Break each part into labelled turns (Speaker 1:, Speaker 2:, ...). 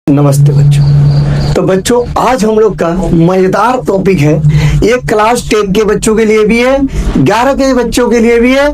Speaker 1: नमस्ते बच्चों। तो बच्चों आज हम लोग का मजेदार टॉपिक है। ये क्लास 10 के बच्चों के लिए भी है, 11 के बच्चों के लिए भी है,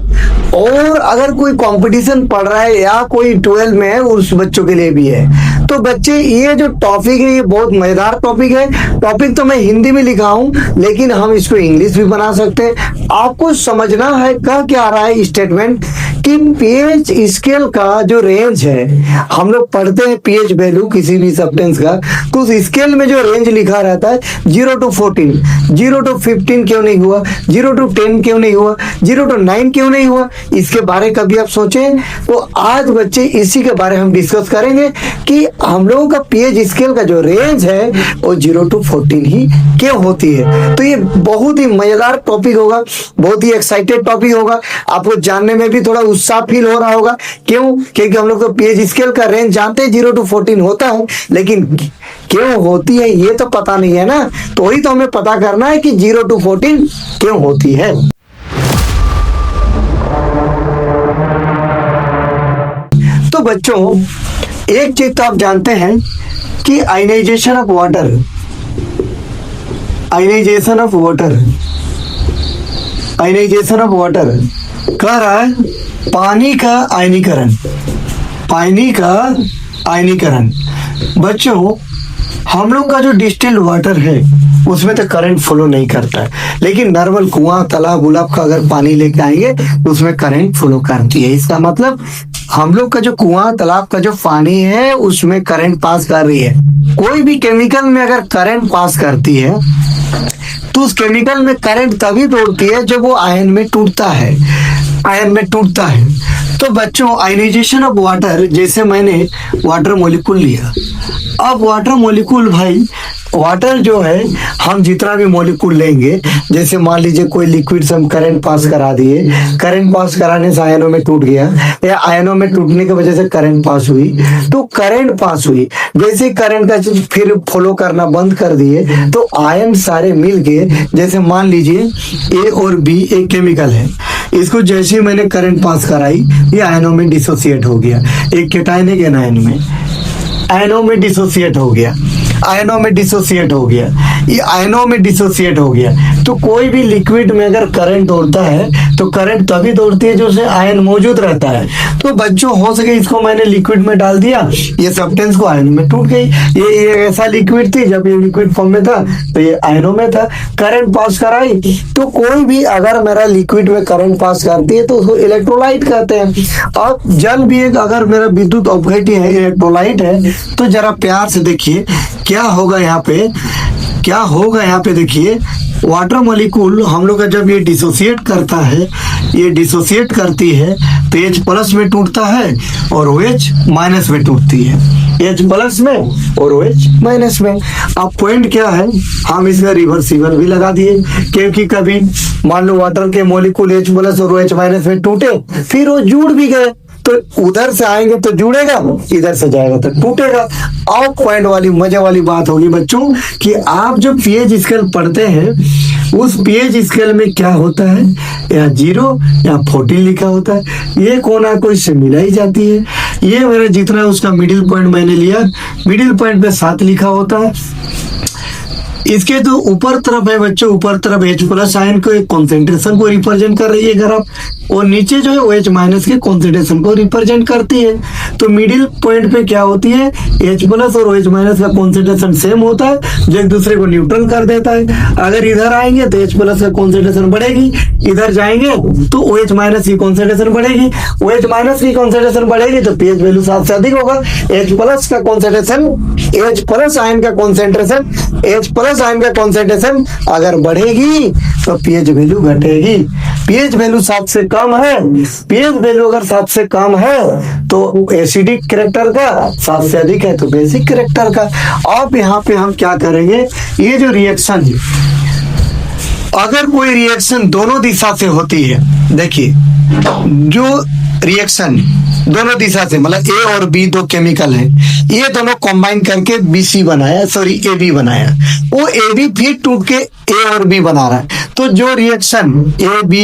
Speaker 1: और अगर कोई कंपटीशन पढ़ रहा है या कोई 12 में है उस बच्चों के लिए भी है। तो बच्चे ये जो टॉपिक है ये बहुत मजेदार टॉपिक है। टॉपिक तो मैं हिंदी में लिखा हूँ लेकिन हम इसको इंग्लिश भी बना सकते हैं। आपको समझना है क्या रहा है स्टेटमेंट कि पीएच स्केल का जो रेंज है, हम लोग पढ़ते हैं पीएच वैल्यू किसी भी सब्सटेंस का, तो उस स्केल में जो रेंज लिखा रहता है 0 to 14, 0 to 15 क्यों नहीं हुआ, 0 to 10 क्यों नहीं हुआ, 0 to 9 क्यों नहीं हुआ, इसके बारे कभी आप सोचें? तो आज बच्चे इसी के बारे में हम डिस्कस करेंगे कि हम लोगों का पीएच स्केल का जो रेंज है वो 0 to 14 ही क्यों होती है। तो ये बहुत ही मजेदार टॉपिक होगा, बहुत ही एक्साइटेड टॉपिक होगा। आपको जानने में भी थोड़ा उत्साह फील हो रहा होगा। क्यों? क्योंकि हम लोग तो पीएच स्केल का रेंज जानते हैं 0 to 14 होता है, लेकिन क्यों होती है ये तो पता नहीं है ना। तो वही तो हमें पता करना है कि 0 to 14 क्यों होती है। तो बच्चों एक चीज तो आप जानते हैं कि ionization of water, ionization of water, ionization of water कह रहा है पानी का आयनीकरण, पानी का आयनीकरण। बच्चों हम लोग का जो डिस्टिल्ड वाटर है उसमें तो करंट फ्लो नहीं करता है, लेकिन नॉर्मल कुआं तालाब उलाब का अगर पानी लेके आएंगे तो उसमें करंट फ्लो करती है। इसका मतलब हम लोग का जो कुआं तालाब का जो पानी है उसमें करंट पास कर रही है। कोई भी केमिकल में अगर करंट पास करती है तो उस केमिकल में करंट तभी दौड़ती है जब वो आयन में टूटता है, आयन में टूटता है। तो बच्चों आयनाइजेशन ऑफ वाटर, जैसे मैंने वाटर मॉलिक्यूल लिया, अब वाटर मॉलिक्यूल भाई वाटर जो है हम जितना भी मॉलिक्यूल लेंगे, जैसे मान लीजिए कोई लिक्विड से हम करंट पास करा दिए, करंट पास कराने से आयनों में टूट गया या आयनों में टूटने की वजह से करंट पास हुई, तो करंट पास हुई, जैसे करंट का फिर फॉलो करना बंद कर दिए तो आयन सारे मिल के, जैसे मान लीजिए ए और बी एक केमिकल है, इसको जैसे ही मैंने करंट पास कराई ये आयनों में डिसोसिएट हो गया, एक केटायन एक एनायन में, आयनों में डिसोसिएट हो गया, आयनों में डिसोसिएट हो गया, ये आयनों में डिसोसिएट हो गया। तो कोई भी लिक्विड में अगर करंट दौड़ता है तो करंट तभी दौड़ती है जो उसमें आयन मौजूद रहता है। तो बच्चों हो सके इसको मैंने लिक्विड में डाल दिया, ये सब्सटेंस को आयन में टूट गई। ये ऐसा लिक्विड थी, जब ये लिक्विड फॉर्म में था तो ये आयनों में था, करंट पास कराई। तो कोई भी अगर मेरा लिक्विड में करंट पास करती है तो उसको इलेक्ट्रोलाइट कहते हैं। और जल भी एक अगर मेरा विद्युत अपघट्य है, इलेक्ट्रोलाइट है, तो जरा प्यार से देखिए क्या होगा यहाँ पे, क्या होगा यहाँ पे। देखिए वाटर मॉलिक्यूल हम लोग का जब ये डिसोसिएट करता है, ये डिसोसिएट करती है तो H प्लस में टूटता है और OH माइनस में टूटती है, H प्लस में और OH माइनस में। अब पॉइंट क्या है, हम इसका रिवर्सिबल भी लगा दिए, क्योंकि कभी मान लो वाटर के मॉलिक्यूल H प्लस और OH माइनस में टूटे, फिर वो जुड़ भी गए, तो उधर से आएंगे तो जुड़ेगा, इधर से जाएगा तो टूटेगा। और पॉइंट वाली मजे वाली बात होगी बच्चों कि आप जो पीएच स्केल पढ़ते हैं उस पीएच स्केल में क्या होता है, या 0 या 14 लिखा होता है। ये कोना को इससे मिलाई जाती है, ये मेरा जितना उसका मिडिल पॉइंट मैंने लिया, मिडिल पॉइंट पे 7 लिखा होता है। इसके तो ऊपर तरफ है बच्चों, ऊपर तरफ H प्लस आयन को एक कॉन्सेंट्रेशन को रिप्रेजेंट कर रही है ग्राफ, और नीचे जो है OH माइनस के कॉन्सेंट्रेशन को रिप्रेजेंट करती है। तो मिडिल पॉइंट पे क्या होती है, H प्लस और OH माइनस का कॉन्सेंट्रेशन सेम होता है जो एक दूसरे को न्यूट्रल कर देता है। अगर इधर आएंगे तो H प्लस का कॉन्सेंट्रेशन बढ़ेगी, इधर जाएंगे तो OH माइनस की कॉन्सेंट्रेशन बढ़ेगी, OH माइनस की कॉन्सेंट्रेशन बढ़ेगी तो पीएच वैल्यू 7 से अधिक होगा। H प्लस का कॉन्सेंट्रेशन, H प्लस आयन का कॉन्सेंट्रेशन, H प्लस आयन का कॉन्सेंट्रेशन अगर बढ़ेगी तो पीएच वैल्यू घटेगी। पीएच वैल्यू 7 से कम है, पीएच वैल्यू अगर 7 से कम है तो एसिडिक कैरेक्टर का, 7 से अधिक है तो बेसिक कैरेक्टर का। अब यहाँ पे हम क्या करेंगे, ये जो रिएक्शन, अगर कोई रिएक्शन दोनों दिशा से होती है, देखिए जो रिएक्शन दोनों दिशा से, मतलब ए और बी दो केमिकल है, ये दोनों कंबाइन करके BC बनाया, सॉरी AB बनाया, वो AB फिर टूट के A और B बना रहा है। तो जो रिएक्शन AB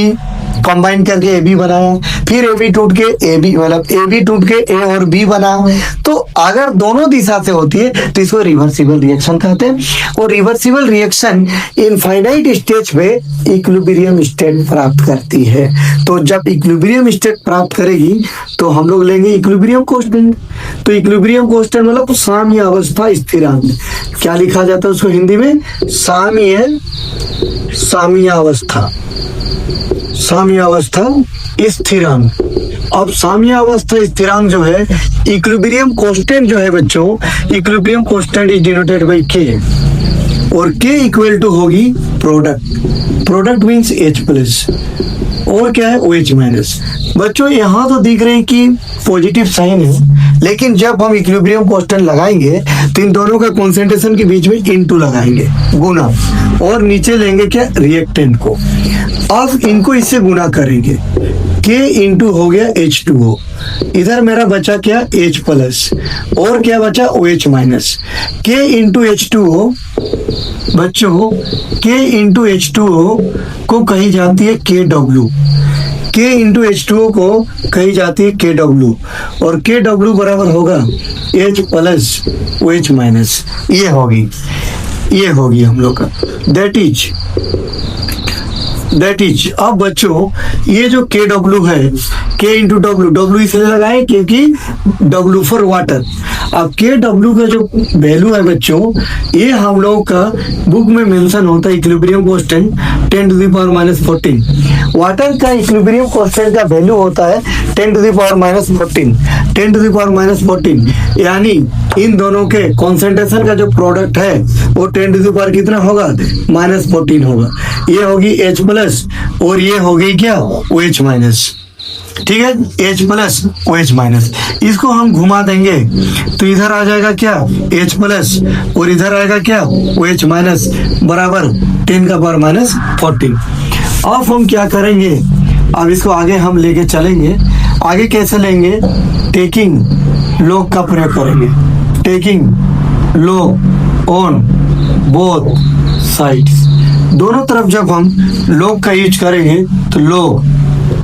Speaker 1: कंबाइन करके ए बी बनाया, फिर ए बी टूट के ए बी मतलब ए बी टूट के ए और बी बना। तो अगर दोनों दिशा से होती है तो इसको रिवर्सिबल रिएक्शन कहते हैं। और रिवर्सिबल रिएक्शन इनफाइनाइट स्टेज पे इक्विलिब्रियम स्टेट प्राप्त करती है। तो जब इक्विलिब्रियम स्टेट प्राप्त करेगी तो हम लोग लेंगे इक्विलिब्रियम कांस्टेंट। तो इक्विलिब्रियम कांस्टेंट मतलब साम्य अवस्था स्थिरांक। क्या लिखा जाता है उसको हिंदी में? साम्यावस्था स्थिरांक। अब साम्यावस्था स्थिरांक जो है, इक्विलिब्रियम कांस्टेंट जो है बच्चों, equilibrium constant is denoted by के, और के इक्वल टू होगी प्रोडक्ट मीन्स H प्लस, और क्या है OH माइनस। बच्चों यहाँ तो दिख रहे हैं कि पॉजिटिव साइन है, लेकिन जब हम इक्विलिब्रियम कांस्टेंट लगाएंगे तो इन दोनों का कॉन्सेंट्रेशन के बीच में इनटू लगाएंगे, गुना, और नीचे लेंगे क्या? रिएक्टेंट को। अब इनको इससे गुना करेंगे, K इंटू हो गया H2O, इधर मेरा बचा क्या? H प्लस, और क्या बचा? OH minus. K into H2O बच्चों, K इंटू H2O को कही जाती है KW, K इंटू H2O को कही जाती है KW, और KW बराबर होगा H प्लस OH माइनस। ये होगी हम लोग का दैट इज। अब बच्चों ये जो KW है, K इंटू W इसलिए लगाए क्योंकि W फॉर वाटर। अब KW का जो वैल्यू है बच्चों, ये हम लोग का बुक में मेंशन होता है इक्विलिब्रियम कांस्टेंट 10⁻14। वाटर का इक्विलिब्रियम कांस्टेंट का वैल्यू होता है 10⁻14, यानी इन दोनों के कॉन्सेंट्रेशन का जो प्रोडक्ट है वो 10 कितना होगा? -14 होगा। ये होगी H प्लस, और ये होगी क्या? OH minus. ठीक है, H प्लस OH माइनस। इसको हम घुमा देंगे तो इधर आ जाएगा क्या? H प्लस, और इधर आएगा क्या? OH माइनस बराबर 10⁻14। अब हम क्या करेंगे? अब इसको आगे हम लेके चलेंगे। आगे कैसे लेंगे? टेकिंग लॉग का प्रयोग करेंगे। Taking log on both sides, दोनों तरफ जब हम लॉग का यूज करेंगे तो log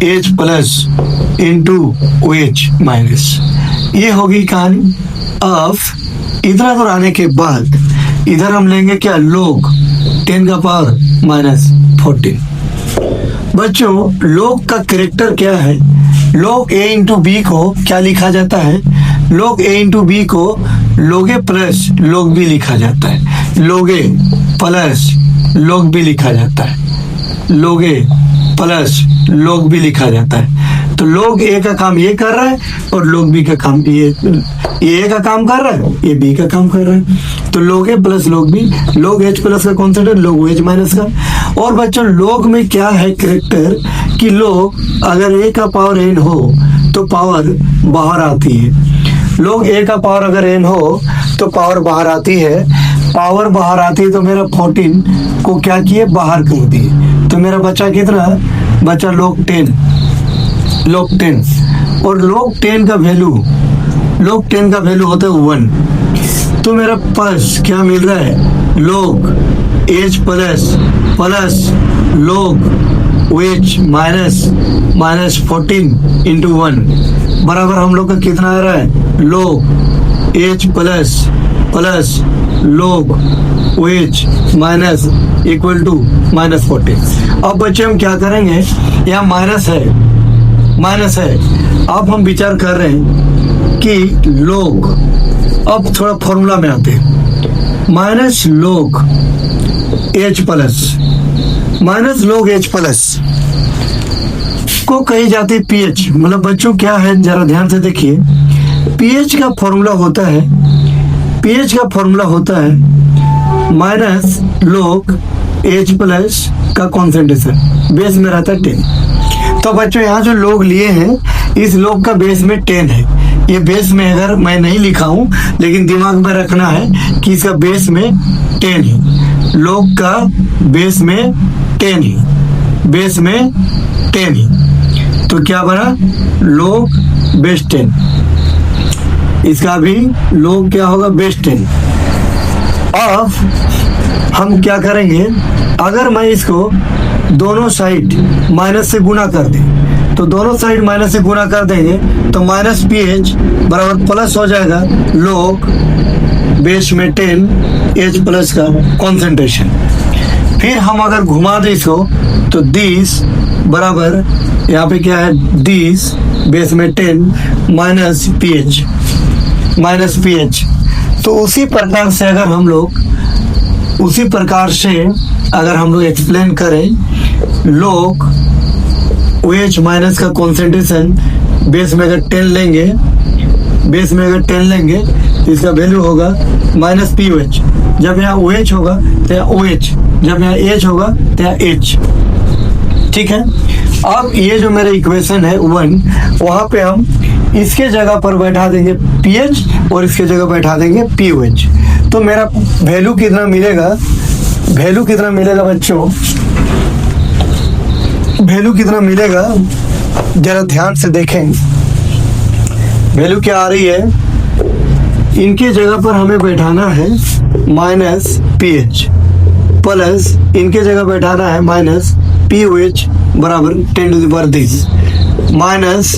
Speaker 1: H plus into OH minus, ये होगी कहानी। अब इधर आने के बाद इधर हम लेंगे क्या? लॉग 10⁻14। बच्चों लॉग का कैरेक्टर क्या है? लॉग A इंटू बी को क्या लिखा जाता है? लॉग A इंटू बी को log A plus log B लिखा जाता है। log A plus log B लिखा जाता है। log A plus log B लिखा जाता है। तो log A का काम ये कर रहा है और log B का काम ये A का काम कर रहा है, ये B का काम कर रहा है। तो log A plus log B, log H plus का कॉन्सेंट्रेट log OH माइनस का। और बच्चों log में क्या है कैरेक्टर कि log अगर A का पावर n हो तो पावर बाहर आती है। log A का पावर अगर n हो तो पावर बाहर आती है। पावर बाहर आती है तो मेरा 14 को क्या किए? बाहर कर दिए। तो मेरा बचा कितना? बचा log 10। और log 10 का वैल्यू होता है 1। तो मेरा पास क्या मिल रहा है? log H plus log OH minus 14 into 1 बराबर हम लोग का कितना आ रहा है? log H plus log OH minus equal to -14। अब बच्चे हम क्या करेंगे? यहाँ माइनस है। अब हम विचार कर रहे हैं कि log, अब थोड़ा फॉर्मूला में आते हैं। -log H प्लस को कही जाती है pH। मतलब बच्चों क्या है, जरा ध्यान से देखिए। pH का फॉर्मूला होता है -log H प्लस का कॉन्सेंट्रेशन, बेस में रहता है 10। तो बच्चों यहाँ जो log लिए हैं, इस log का बेस में 10 है। ये बेस में अगर मैं नहीं लिखा हूँ, लेकिन दिमाग में रखना है कि इसका बेस में 10 है। log का बेस में 10 है। तो क्या बना? log base 10। इसका भी log क्या होगा? बेस 10। अब हम क्या करेंगे? अगर मैं इसको दोनों साइड माइनस से गुना कर दें, तो दोनों साइड माइनस से गुना कर देंगे तो माइनस पी एच बराबर प्लस हो जाएगा log बेस में 10 एच प्लस का कॉन्सेंट्रेशन। फिर हम अगर घुमा दें इसको तो दिस बराबर यहाँ पे क्या है, दिस बेस में 10 माइनस पी एच। तो उसी प्रकार से अगर हम लोग एक्सप्लेन करें, log OH माइनस का कॉन्सेंट्रेशन बेस में अगर 10 लेंगे तो इसका वैल्यू होगा माइनस पी OH। जब यहाँ OH होगा तो यहाँ OH, जब यहाँ H होगा तो यहाँ H। ठीक है, अब ये जो मेरा इक्वेशन है 1, वहाँ पे हम इसके जगह पर बैठा देंगे pH और इसके जगह बैठा देंगे pOH। तो मेरा वैल्यू कितना मिलेगा बच्चों, वैल्यू कितना मिलेगा जरा ध्यान से देखें। वैल्यू क्या आ रही है, इनके जगह पर हमें बैठाना है माइनस pH प्लस इनके जगह बैठाना है माइनस pOH बराबर 10 to the power this, minus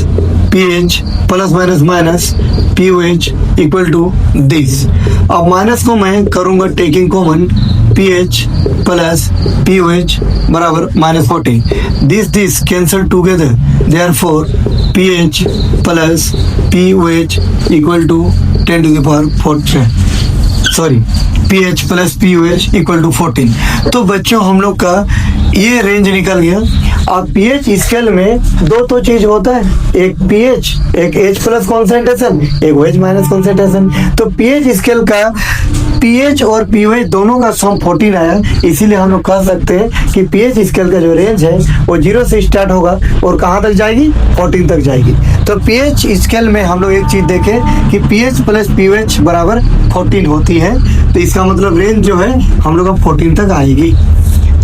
Speaker 1: pH plus minus pOH equal to this. अब माइनस को मैं करूंगा taking common, pH plus pOH बराबर minus 40, this cancel together, therefore pH plus pOH equal to 10 to the power 14, sorry pH plus pOH equal to 14। तो बच्चों हम लोग का ये रेंज निकल गया। अब pH स्केल में दो तो चीज होता है, एक pH, एक H प्लस कॉन्सेंट्रेशन, एक OH माइनस कॉन्सेंट्रेशन। तो pH स्केल का pH और pOH दोनों का सम 14 आया, इसीलिए हम लोग कह सकते हैं कि pH स्केल का जो रेंज है वो 0 से स्टार्ट होगा और कहाँ तक जाएगी, 14 तक जाएगी। तो pH स्केल में हम लोग एक चीज देखें कि pH प्लस pOH बराबर 14 होती है, तो इसका मतलब रेंज जो है हम लोग 14 तक आएगी।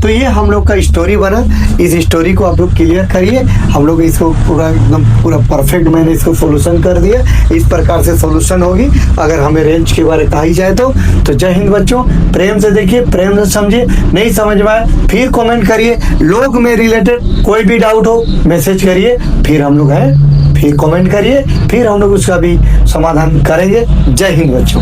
Speaker 1: तो ये हम लोग का स्टोरी बना। इस स्टोरी को आप लोग क्लियर करिए। हम लोग इसको पूरा परफेक्ट मैंने इसको सोल्यूशन कर दिया। इस प्रकार से सोल्यूशन होगी अगर हमें रेंज के बारे में कही जाए तो। जय हिंद बच्चों, प्रेम से देखिए, प्रेम से समझिए। नहीं समझ में आए फिर कमेंट करिए। लोग में रिलेटेड कोई भी डाउट हो मैसेज करिए, फिर हम लोग फिर कमेंट करिए, फिर हम लोग उसका भी समाधान करेंगे। जय हिंद बच्चों।